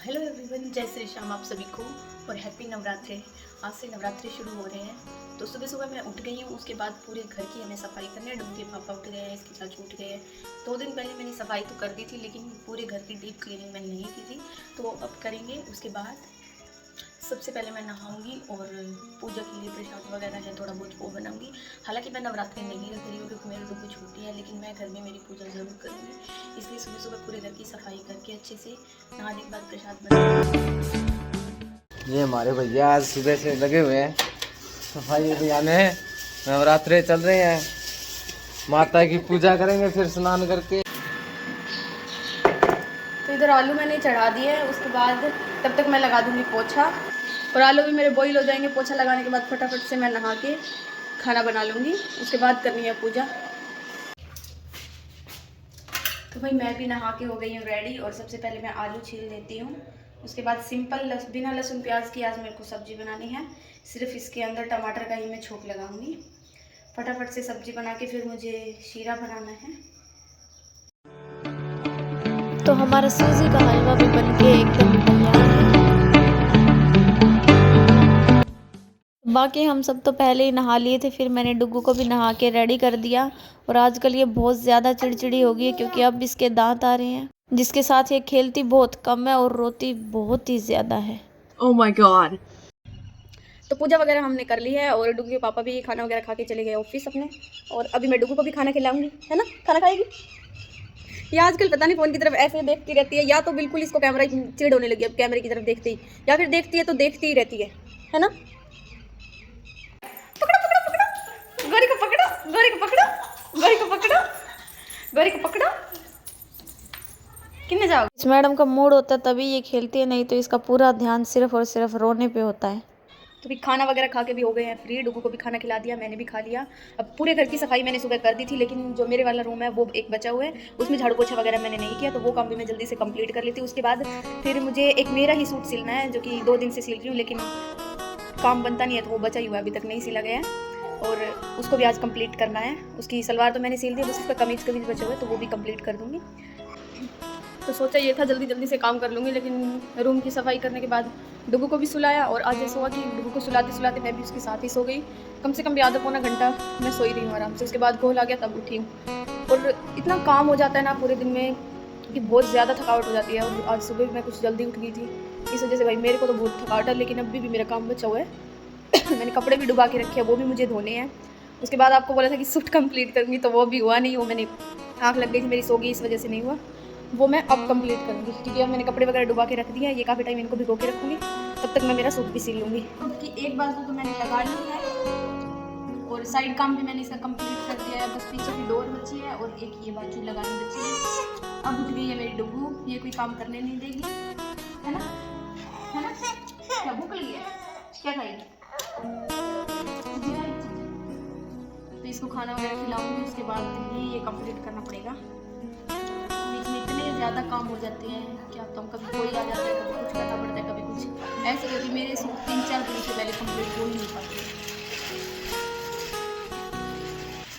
Hello everyone, जय श्री श्याम आप सभी को और हैप्पी नवरात्रि। आज से नवरात्रि शुरू हो रहे हैं। तो सुबह सुबह मैं उठ गई हूँ। उसके बाद पूरे घर की हमें सफाई करनी है। डुंगे पापा उठ गए हैं, इसके चाचू उठ गए हैं। 2 दिन पहले मैंने सफाई तो कर दी थी, लेकिन पूरे घर की डीप क्लीनिंग मैंने नहीं की थी, तो अब करेंगे। उसके बाद सबसे पहले मैं नहाऊंगी और पूजा के लिए प्रसाद वगैरह है थोड़ा बहुत वो बनाऊंगी। हालांकि मैं नवरात्रि नहीं रख रही हूँ क्योंकि मेरी डुग्गू छोटी है, लेकिन मैं घर में मेरी पूजा ज़रूर करूँगी। इसलिए सुबह सुबह पूरे घर की सफाई करके अच्छे से नहाने के बाद प्रसाद बनाऊंगी। ये हमारे भैया आज सुबह से लगे हुए हैं सफाई अभियान में। नवरात्रे चल रहे हैं, माता की पूजा करेंगे, फिर स्नान करके। तो इधर आलू मैंने चढ़ा दिए हैं। उसके बाद तब तक मैं लगा दूंगी पोछा, और आलू भी मेरे बॉईल हो जाएंगे। पोछा लगाने के बाद फटाफट से मैं नहा के खाना बना लूँगी। उसके बाद करनी है पूजा। तो भाई मैं भी नहा के हो गई हूँ रेडी, और सबसे पहले मैं आलू छील लेती हूँ। उसके बाद सिंपल बिना लहसुन प्याज की आज मेरे को सब्जी बनानी है। सिर्फ इसके अंदर टमाटर का ही मैं छोंक लगाऊंगी। फटाफट से सब्जी बना के फिर मुझे शीरा बनाना है। तो हमारा सूजी का हलवा भी बनके एकदम तैयार है। बाकी हम सब तो पहले ही नहा लिए थे, फिर मैंने डुग्गू को भी नहा के रेडी कर दिया। और आजकल ये बहुत ज़्यादा चिड़चिड़ी हो गई है क्योंकि अब इसके दांत आ रहे हैं, जिसके साथ ये खेलती बहुत कम है और रोती बहुत ही ज़्यादा है। Oh my God. तो पूजा वगैरह हमने कर ली है, और डुग्गू के पापा भी खाना वगैरह खा के चले गए ऑफिस अपने। और अभी मैं डुग्गू को भी खाना खिलाऊंगी, है ना? खाना खाएगी। ये आजकल पता नहीं फ़ोन की तरफ ऐसे देखती रहती है, या तो बिल्कुल इसको कैमरा की चिढ़ होने लगी अब कैमरे की तरफ देखते ही, या फिर देखती है तो देखती ही रहती है ना? गौरी को पकड़ो, गौरी को पकड़ो, गौरी को पकड़ो, गौरी को पकड़ो। किन्ने जाओ? इस मैडम का मूड होता है तभी ये खेलती है, नहीं तो इसका पूरा ध्यान सिर्फ और सिर्फ रोने पे होता है। तो भी खाना वगैरह खा के भी हो गए हैं फ्री। डुग्गू को भी खाना खिला दिया, मैंने भी खा लिया। अब पूरे घर की सफाई मैंने सुबह कर दी थी, लेकिन जो मेरे वाला रूम है वो एक बचा हुआ है, उसमें झाड़ू पोछा वगैरह मैंने नहीं किया, तो वो काम भी मैं जल्दी से कंप्लीट कर लेती हूँ। उसके बाद फिर मुझे एक मेरा ही सूट सिलना है, जो कि 2 दिन से सिल रही हूँ, लेकिन काम बनता नहीं है, तो वो बचा ही हुआ है, अभी तक नहीं सिला गया है, और उसको भी आज कंप्लीट करना है। उसकी सलवार तो मैंने सिल दी, बस उसका कमीज बचे हुए, तो वो भी कंप्लीट कर दूँगी। तो सोचा ये था जल्दी जल्दी से काम कर लूँगी, लेकिन रूम की सफाई करने के बाद डुग्गू को भी सुलाया, और आज ऐसा हुआ कि डुग्गू को सुलाते सुलाते मैं भी उसके साथ ही सो गई। कम से कम आधा पौना घंटा मैं सोई रही हूँ आराम से। उसके बाद गोल आ गया तब उठी हूँ। और इतना काम हो जाता है ना पूरे दिन में कि बहुत ज़्यादा थकावट हो जाती है। और आज सुबह भी मैं कुछ जल्दी उठ गई थी, इस वजह से भाई मेरे को तो बहुत थकावट है, लेकिन अभी भी मेरा काम बचा हुआ है। मैंने कपड़े भी डुबा के रखे हैं, वो भी मुझे धोने हैं। उसके बाद आपको बोला था कि सूट कंप्लीट करूँगी, तो वो भी हुआ नहीं। वो मैंने आँख लग गई थी मेरी, सो गई, इस वजह से नहीं हुआ। वो मैं अब कंप्लीट करूँगी, क्योंकि अब मैंने कपड़े वगैरह डुबा के रख दिए हैं। ये काफ़ी टाइम इनको भिगो के रखूँगी, तब तक मैं मेरा सूट भी सिल लूँगी। कि एक बाजू तो मैंने लगा ली है, और साइड काम भी मैंने इसका कंप्लीट कर दिया है। बस पीछे की डोर बची है, और एक ये बाजू लगानी बची है। अब उठ गई है मेरी डुग्गू, ये कोई काम करने नहीं देगी, है ना? है ना? क्या भूख लगी है? क्या खाएगी? तो इसको खाना वगैरह खिलाऊंगी, उसके बाद ही ये कंप्लीट करना पड़ेगा। इतने ज़्यादा काम हो जाते हैं, क्या बताऊँ। कभी कोई आ जाता है, कभी कुछ करना पड़ता है, कभी कुछ ऐसे, क्योंकि मेरे 3-4 दिन से पहले कंप्लीट हो ही नहीं पाती।